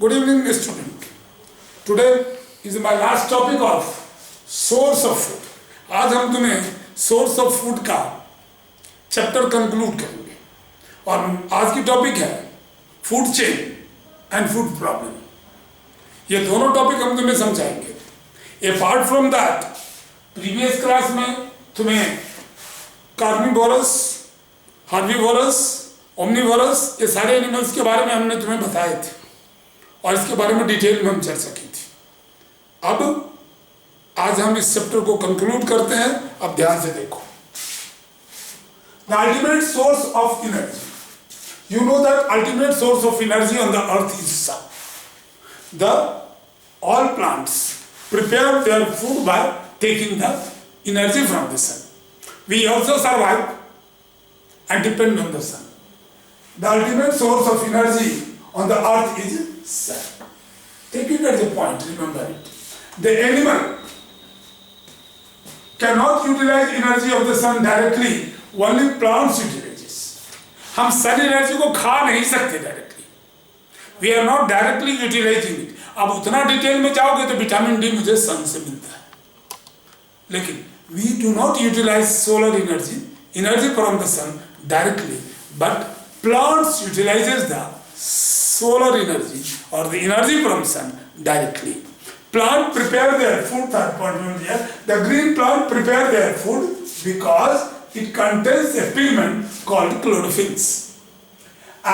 Good evening, student. Today is my last topic of source of food. आज हम तुम्हें source of food का chapter conclude करेंगे और आज की टॉपिक है food chain and food problem. ये दोनों टॉपिक हम तुम्हें समझाएंगे. Apart from that previous class में तुम्हें कार्निवोरस, हार्बीवोरस, ओमनीवोरस ये सारे एनिमल्स के बारे में हमने तुम्हें बताए थे और इसके बारे में डिटेल में हम चर्चा की थी. अब आज हम इस चैप्टर को कंक्लूड करते हैं. अब ध्यान से देखो. The ultimate source of energy. You know that ultimate source of energy on the earth is sun. The all plants prepare their food by taking the energy from the sun. We also survive and depend on the sun. The ultimate source of energy on the earth is sun. Take it as a point, remember it. The animal cannot utilize energy of the sun directly, only plants utilizes. हम sun energy को खा नहीं सकते directly. We are not directly utilizing it. अब उतना detail में जाओगे तो विटामिन डी मुझे सन से मिलता है, लेकिन we do not utilize solar energy from the sun directly, but plants utilizes the solar energy or the energy from sun directly. Plant prepare their food. Third point here, the green plant prepare their food because it contains a pigment called chlorophyll,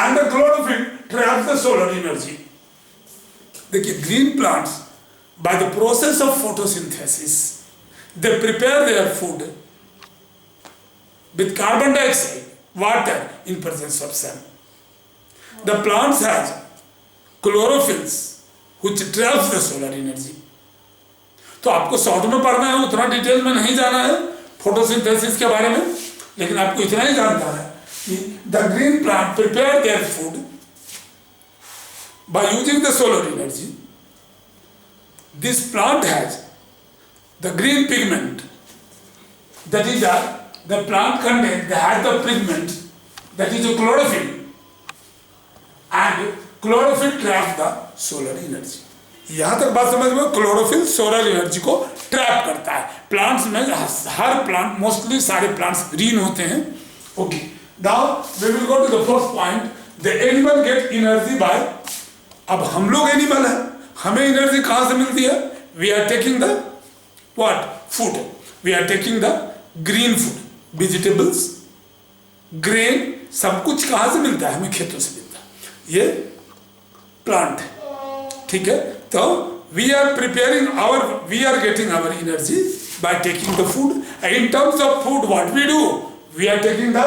and the chlorophyll traps the solar energy. देखिए, green plants by the process of photosynthesis they prepare their food with carbon dioxide, water in presence of sun. The plants has chlorophylls which traps the solar energy. तो आपको short में पढ़ना है, उतना detail में नहीं जाना है फोटोसिंथेसिस के बारे में, लेकिन आपको इतना ही जानना है कि the green plant prepare their food by using the solar energy. This plant has the green pigment, that is the plant contains the pigment that is a chlorophyll, and chlorophyll traps the solar energy. यहाँ तक बात समझ में. Chlorophyll solar energy को trap करता है. Plants में हर प्लांट, मोस्टली सारे प्लांट्स ग्रीन होते हैं. Okay, now we will go to the first point. The animal get energy by. अब हम लोग एनिमल हैं, हमें एनर्जी कहाँ से मिलती है? We are taking the what food. We are taking the green food, vegetables, grain, सब कुछ कहाँ से मिलता है? हमें खेतों से मिलता है. ये प्लांट है, ठीक है. तो we are getting our energy by taking the food. In terms of food what we do? We are taking the,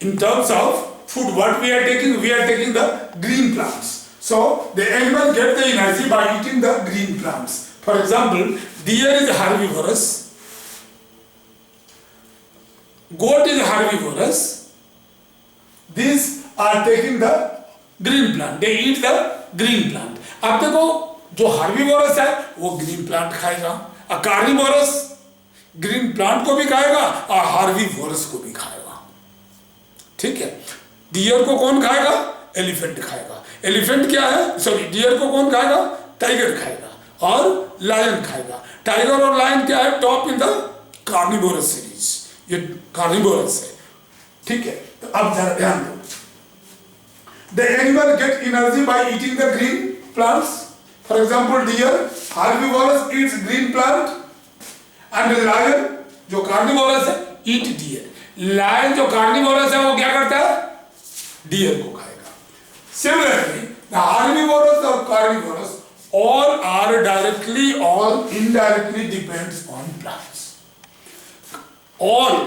in terms of food what we are taking the green plants. So the animal get the energy by eating the green plants. For example, deer is herbivorous, goat is herbivorous. These are taking the green plant. They eat the green plant. अब देखो, जो herbivorous है वो green plant खाएगा, और carnivorous green plant को भी खाएगा और herbivorous को भी खाएगा. ठीक है. डियर को कौन खाएगा? एलिफेंट खाएगा. एलिफेंट क्या है? सॉरी, डियर को कौन खाएगा? टाइगर खाएगा और लायन खाएगा. टाइगर और लायन क्या है? Top in the carnivorous series. ये कार्निवोरस है, ठीक है. तो अब जरा ध्यान दो. The animal get energy by eating the green plants. For example, deer herbivorous eats green plant, and lion जो कार्निवोरस है ईट डियर. लायन जो कार्निवोरस है वो क्या करता है? डियर को खाएगा. Similarly, the herbivorous or carnivorous all are directly or indirectly depends on plants. All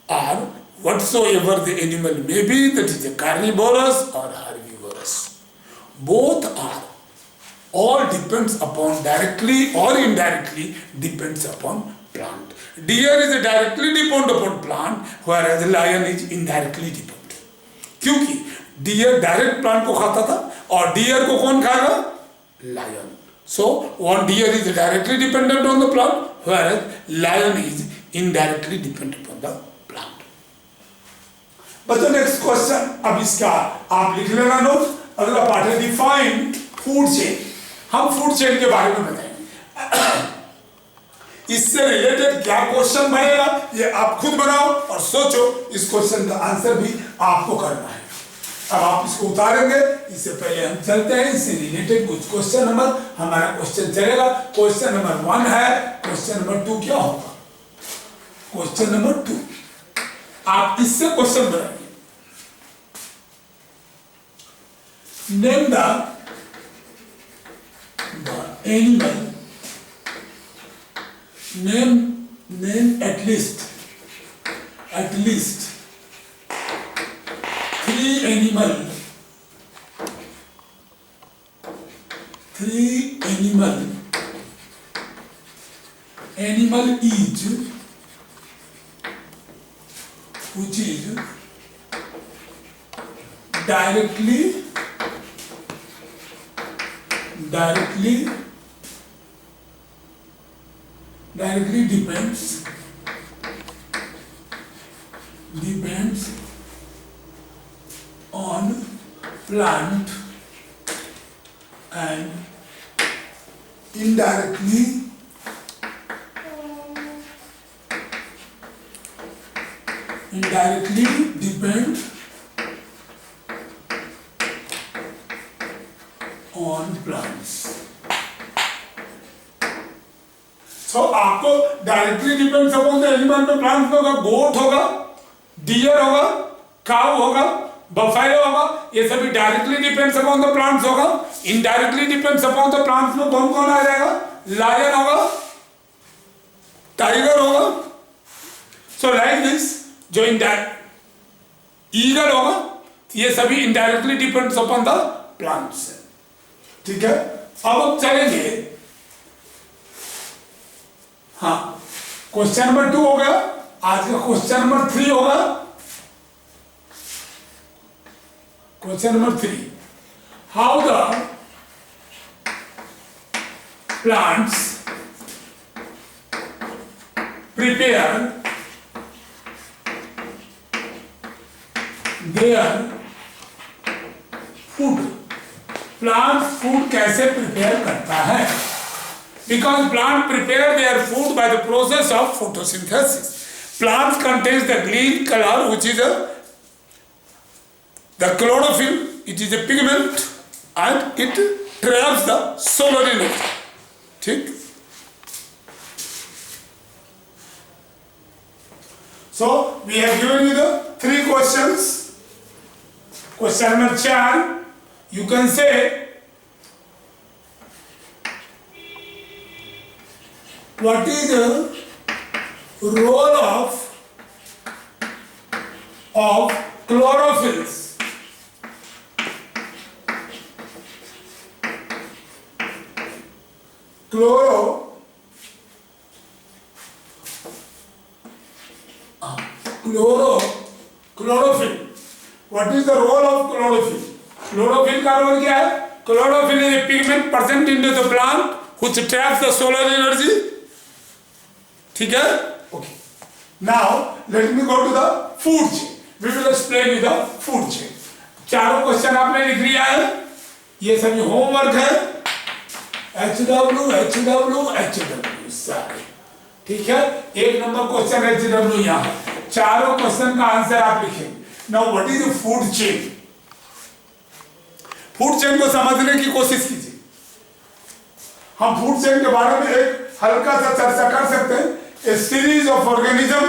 are whatsoever the animal may be, that is a carnivorous or herbivorous. Both are, all depends upon, directly or indirectly depends upon plant. Deer is directly depend upon plant, whereas lion is indirectly depend. क्योंकि deer direct plant को खाता था और deer को कौन खाएगा? Lion. So one deer is directly dependent on the plant, whereas lion is indirectly dependent on the plant. बच्चों next question, अब इसका आप लिख लेना नोट। अगला पार्ट है डिफाइन फूड चेन। हम फूड चेन के बारे में बताएंगे। इससे रिलेटेड क्या क्वेश्चन बनेगा ये आप खुद बनाओ और सोचो। इस क्वेश्चन का आंसर भी आपको करना है। अब आप इसको उतारेंगे, इससे पहले हम चलते हैं इससे रिलेटेड कुछ क्वेश्चन नंबर हमारा क्वेश्चन चलेगा। क्वेश्चन नंबर 1 है, क्वेश्चन नंबर 2 क्या होगा? क्वेश्चन नंबर 2 आप इससे क्वेश्चन बनाइए। Name the animal, name at least 3 animal each which is directly depends on plant and indirectly depend on plants। तो आपको directly depends upon the animal पे plant होगा, गोट होगा, डियर होगा, काऊ होगा, बफेलो होगा, ये सभी directly depends upon the plants होगा। Indirectly depends upon the plants में कौन कौन आ जाएगा? लायन होगा, टाइगर होगा। सो लाइक दिस, जो ईगल होगा, ये सभी indirectly depends upon the plants है। ठीक है, अब चलेंगे। हाँ, क्वेश्चन नंबर 2 हो गया। आज का क्वेश्चन नंबर 3 होगा। Question number 3, how the plants prepare their food. Plant food कैसे प्रिपेयर करता है? Because plant prepare their food by the process of photosynthesis. Plants contains the green color, which is the chlorophyll. It is a pigment and it traps the solar energy. ठीक? So we have given you the 3 questions. Question number 4, you can say what is the role of chlorophylls? Chlorophyll. What is the role of chlorophyll? Chlorophyll का role क्या है? Chlorophyll is a pigment present in the plant which traps the solar energy. ठीक है? Okay. Now let me go to the food chain. We will explain you the food chain. चारों question आपने लिख लिया है, ये सभी होमवर्क है। HW सारे, ठीक है। 1 नंबर क्वेश्चन HW यहाँ, चारों क्वेश्चन का आंसर आप लिखेंगे। Now what is food chain? Food chain को समझने की कोशिश कीजिए। हम फूड चेन के बारे में एक हल्का सा चर्चा कर सकते हैं। A series of organism.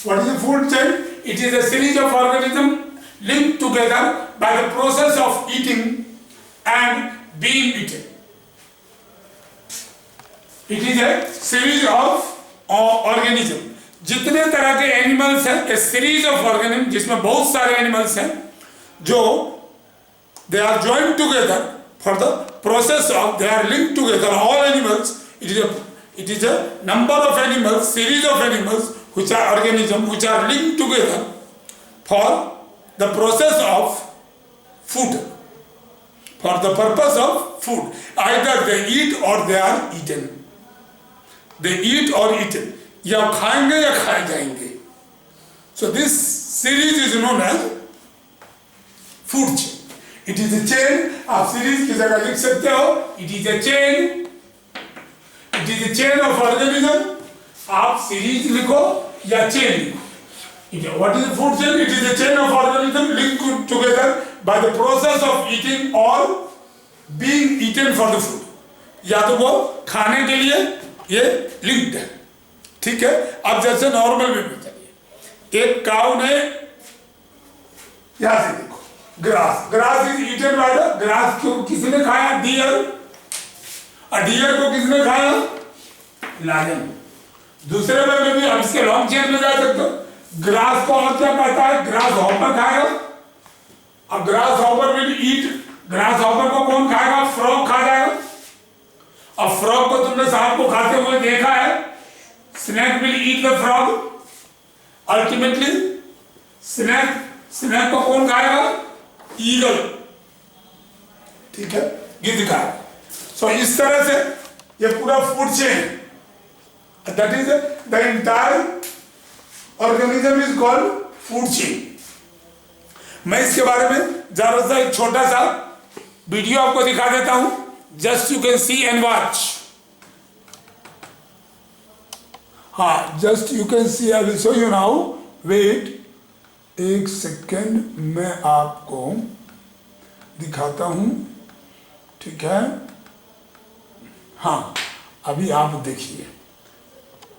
What is a food chain? It is a series of organism linked together by the process of eating and being eaten. It is a series of organism. जितने तरह के animals हैं, a series of organism जिसमें बहुत सारे animals हैं जो they are joined together for the process of, they are linked together, all animals. It is a number of animals, series of animals which are organisms which are linked together for the process of food, for the purpose of food. Either they eat or they are eaten. They eat or eaten. या खाएंगे या खाए जाएंगे. So this series is known as food chain. It is a chain. आप series की जगह लिख सकते हो, it is a chain. It is a chain of organism. आप series लिखो या chain लिखो. What is a food chain? It is a chain of organism linked together by the process of eating or being eaten for the food. या तो वो खाने के लिए ये लिंक्ड है, ठीक है. अब जैसे नॉर्मल वे में चलिए, एक काऊ ने यहां से देखो grass is eaten by the grass को किसने खाया? डियर. और डियर को किसने खाया? लायन. दूसरे वे में भी अब इसके लॉन्ग चेन में जा सकते हो. ग्रास को और क्या कहता है? ग्रास हॉपर खाएगा. अब grass hopper will eat. Grass hopper को कौन खाएगा? फ्रॉग खा जाएगा. अब फ्रॉग को तुमने सांप को खाते हुए देखा है. Snake will eat the frog. Ultimately snake को कौन खाएगा? ईगल, ठीक है, गिद्ध खाएगा. सो इस तरह से ये पूरा food chain, that is the entire organism is called food chain. मैं इसके बारे में जरा सा एक छोटा सा वीडियो आपको दिखा देता हूं. Just you can see and watch. हाँ, just you can see. I will show you now. Wait एक सेकेंड, मैं आपको दिखाता हूं, ठीक है. हाँ, अभी आप देखिए,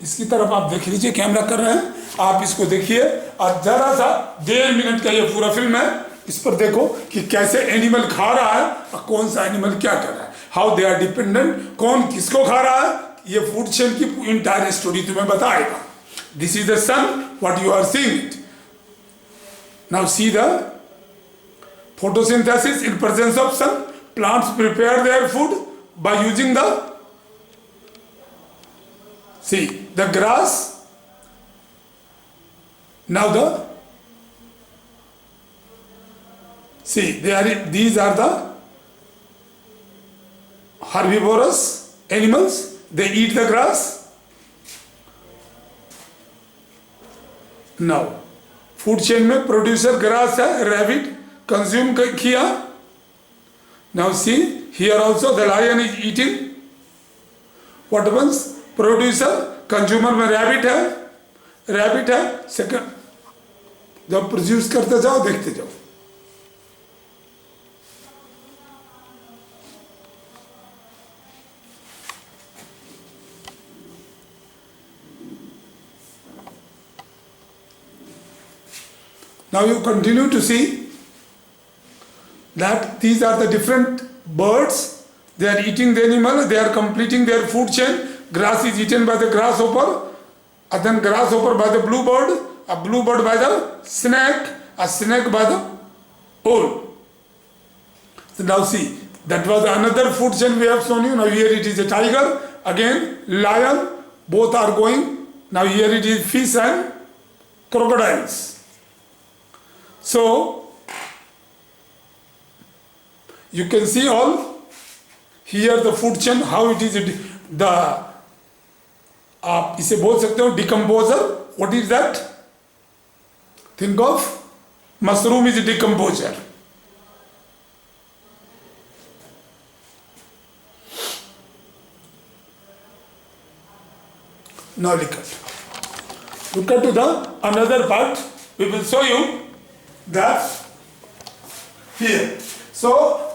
इसकी तरफ आप देख लीजिए. कैमरा कर रहे हैं, आप इसको देखिए. और जरा सा 1.5 मिनट का ये पूरा फिल्म है. इस पर देखो कि कैसे एनिमल खा रहा है और कौन सा एनिमल क्या कर रहा है. How they are dependent. कौन किसको खा रहा है, ये फूड चेन की इंटायर स्टोरी तुम्हें बताएगा. This is the sun, what you are seeing it. Now see the photosynthesis in presence of sun. Plants prepare their food by using the, see, the grass. Now these are the herbivorous animals. They eat the grass. Now food chain में producer grass है, rabbit consume किया. Now see here also the lion is eating. What happens? Producer, consumer में rabbit है. Second जब produce करते जाओ, देखते जाओ. Now you continue to see that these are the different birds. They are eating the animal. They are completing their food chain. Grass is eaten by the grasshopper, and then grasshopper by the bluebird, a bluebird by the snake, a snake by the owl. So now see, that was another food chain we have shown you. Now here it is a tiger, again lion. Both are going. Now here it is fish and crocodiles. So you can see all here the food chain, how it is the, आप इसे बोल सकते हो decomposer. What is that? Think of mushroom is a decomposer. Now look at to the another part. We will show you that here. So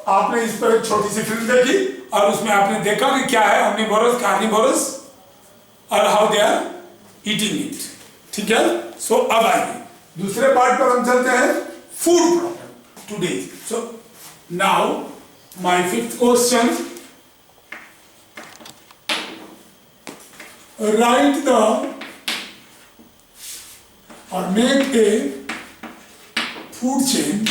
आपने इस पर एक छोटी सी फिल्म देखी और उसमें आपने देखा कि क्या है omnivorous, carnivorous और how they are eating it. ठीक है. So अब आइए दूसरे पार्ट पर हम चलते हैं, food problem today. So now my 5th question. Write the or make a food chain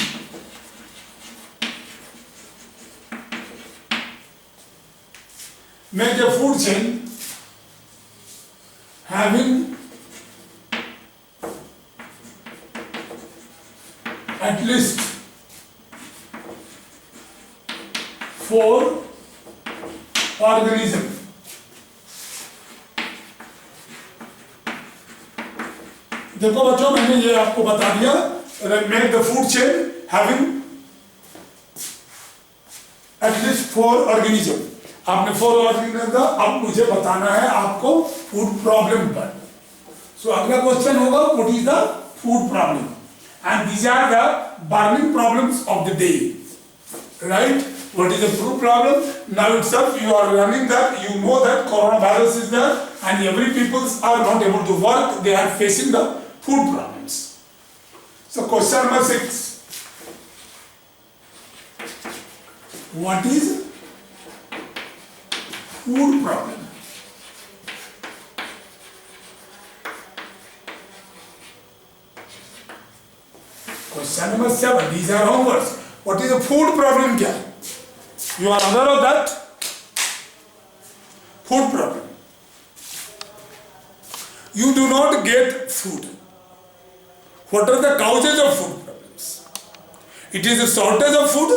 having at least 4 organisms. देखो बच्चों, मैंने ये आपको बता दिया, make the food chain having at least 4 organism. आपने 4 ऑर्गेनिज्म का, अब मुझे बताना है आपको फूड प्रॉब्लम पर। सो अगला क्वेश्चन होगा, what is the food problem, and these are the burning problems of the day, right? What is the food problem? Now itself you are learning that, you know that coronavirus is there and every peoples are not able to work, they are facing the food problems. So question number 6. What is food problem? Question number 7. These are homeworks. What is the food problem? क्या है? You are aware of that? Food problem. You do not get food. What are the causes of food problems? It is a shortage of food,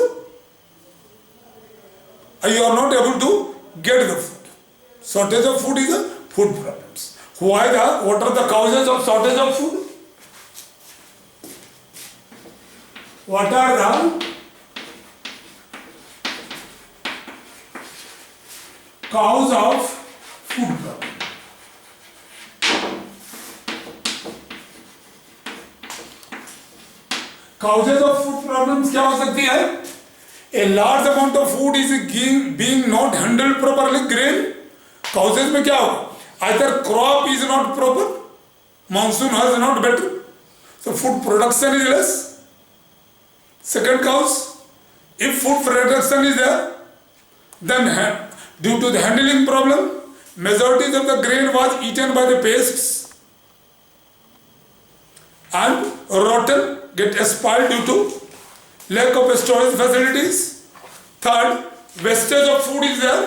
or you are not able to get the food. Shortage of food is a food problems. What are the causes of shortage of food? What are the cause of food problem? Causes of food problems क्या हो सकती है? A large amount of food is being not handled properly. Grain causes में क्या होगा? Either crop is not proper, monsoon has not better, so food production is less. Second cause, if food production is there, then due to the handling problem, majority of the grain was eaten by the pests and rotten, get spoiled due to lack of storage facilities. Third, wastage of food is there,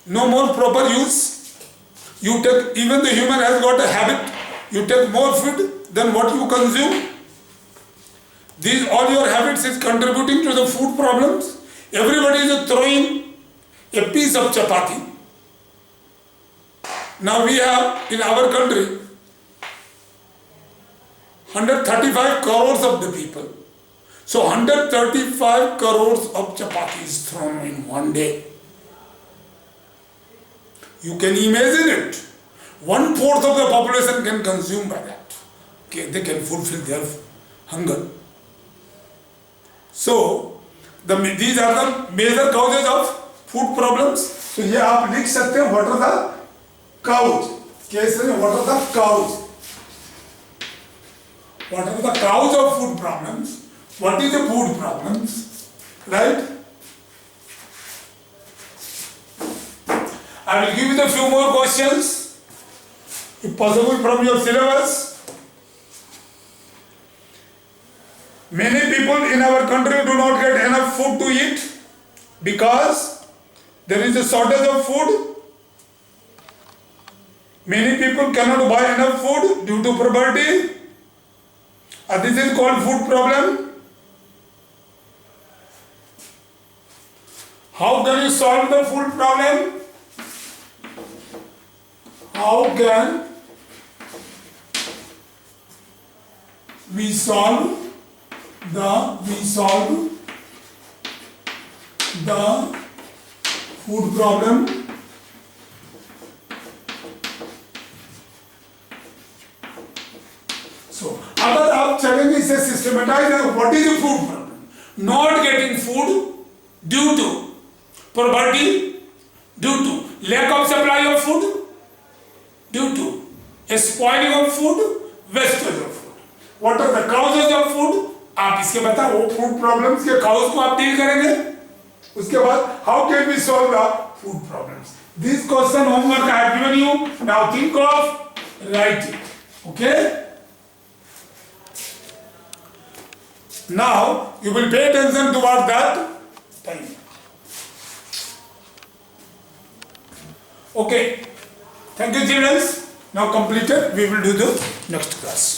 no more proper use. You take, even the human has got a habit, you take more food than what you consume. These all your habits is contributing to the food problems. Everybody is throwing a piece of chapati. Now we have in our country 135 crores of the people. So 135 crores of chapati is thrown in one day. You can imagine it. 1/4 of the population can consume by that. Okay, they can fulfill their hunger. So these are the major causes of food problems. तो ये आप लिख सकते हैं, what are the cause? कैसे? What are the cause? What are the cause of food problems? What is the food problems? Right? I will give you the few more questions, if possible, from your syllabus. Many people in our country do not get enough food to eat because there is a shortage of food. Many people cannot buy enough food due to poverty. This is called food problem. How can you solve the food problem? How can we solve the food problem? So अगर आप चलेंगे इसे systematise, what is the food problem? Not getting food due to poverty, due to lack of supply of food, due to a spoiling of food, wastage of food. What are the causes of food? आप इसके बता, वो food problems के cause को आप deal करेंगे. उसके बाद how can we solve the food problems? This question homework I have given you. Now think of writing. Okay, now you will pay attention toward that time. Okay, thank you children. Now completed, we will do the next class.